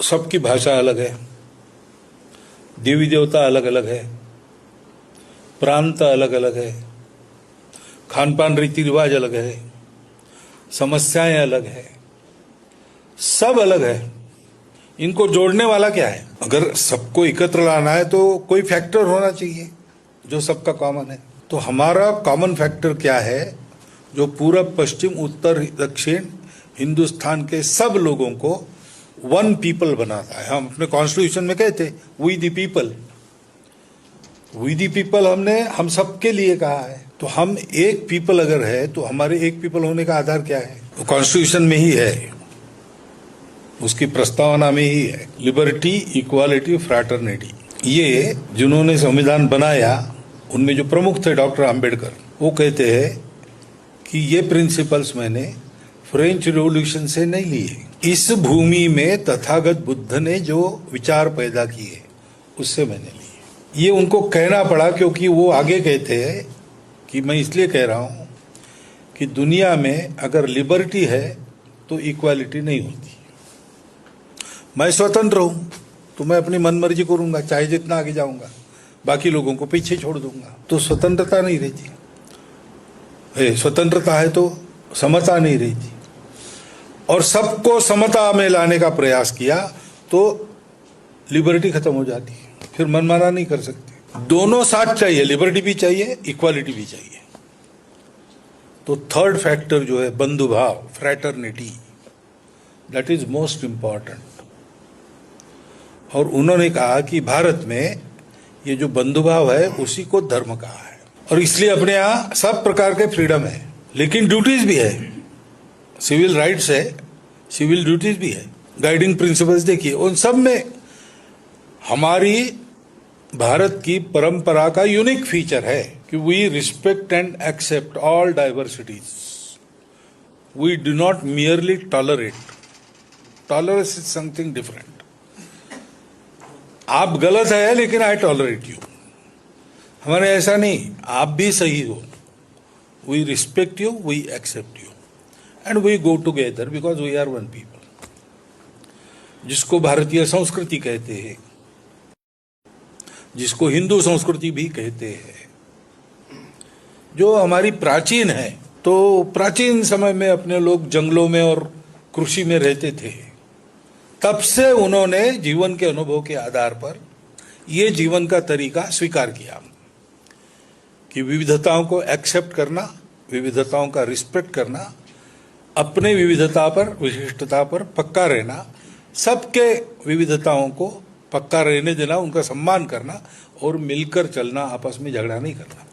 सबकी भाषा अलग है, देवी देवता अलग अलग है, प्रांत अलग अलग है, खान पान रीति रिवाज अलग है, समस्याएं अलग है, सब अलग है। इनको जोड़ने वाला क्या है? अगर सबको एकत्र लाना है तो कोई फैक्टर होना चाहिए जो सबका कॉमन है। तो हमारा कॉमन फैक्टर क्या है जो पूरब पश्चिम उत्तर दक्षिण हिंदुस्तान के सब लोगों को वन पीपल बनाता है। हम अपने कॉन्स्टिट्यूशन में कहते we the people, we the people हमने हम सबके लिए कहा है। तो हम एक पीपल अगर है तो हमारे एक पीपल होने का आधार क्या है? तो कॉन्स्टिट्यूशन में ही है, उसकी प्रस्तावना में ही है, लिबर्टी इक्वालिटी फ्रैटर्निटी। ये जिन्होंने संविधान बनाया उनमें जो प्रमुख थे डॉक्टर अंबेडकर, वो कहते हैं कि ये प्रिंसिपल्स मैंने फ्रेंच रिवॉल्यूशन से नहीं लिए, इस भूमि में तथागत बुद्ध ने जो विचार पैदा किए उससे मैंने लिए। ये उनको कहना पड़ा क्योंकि वो आगे कहते हैं कि मैं इसलिए कह रहा हूं कि दुनिया में अगर लिबर्टी है तो इक्वालिटी नहीं होती। मैं स्वतंत्र हूं तो मैं अपनी मनमर्जी करूंगा, चाहे जितना आगे जाऊंगा, बाकी लोगों को पीछे छोड़ दूंगा, तो स्वतंत्रता नहीं रहती। स्वतंत्रता है तो समता नहीं रहती। और सबको समता में लाने का प्रयास किया तो लिबर्टी खत्म हो जाती है, फिर मनमाना नहीं कर सकते। दोनों साथ चाहिए, लिबर्टी भी चाहिए, इक्वालिटी भी चाहिए। तो थर्ड फैक्टर जो है बंधुभाव, fraternity, that is most important. और उन्होंने कहा कि भारत में ये जो बंधुभाव है उसी को धर्म कहा है, और इसलिए अपने यहाँ सब प्रकार के फ्रीडम है, लेकिन ड्यूटीज भी है। सिविल राइट्स है, सिविल ड्यूटीज भी है। गाइडिंग प्रिंसिपल्स देखिए, उन सब में हमारी भारत की परंपरा का यूनिक फीचर है कि we respect and accept all diversities. We do not merely tolerate. Tolerance is something different. आप गलत है लेकिन आई टॉलरेट यू। हमारे ऐसा नहीं, आप भी सही हो। We respect you, we accept you and we go together because we are one people, जिसको भारतीय संस्कृति कहते हैं, जिसको हिंदू संस्कृति भी कहते हैं, जो हमारी प्राचीन है। तो प्राचीन समय में अपने लोग जंगलों में और कृषि में रहते थे, तब से उन्होंने जीवन के अनुभव के आधार पर ये जीवन का तरीका स्वीकार किया कि विविधताओं को एक्सेप्ट करना, विविधताओं का रिस्पेक्ट करना, अपने विविधता पर, विशिष्टता पर पक्का रहना, सबके विविधताओं को पक्का रहने देना, उनका सम्मान करना और मिलकर चलना, आपस में झगड़ा नहीं करना।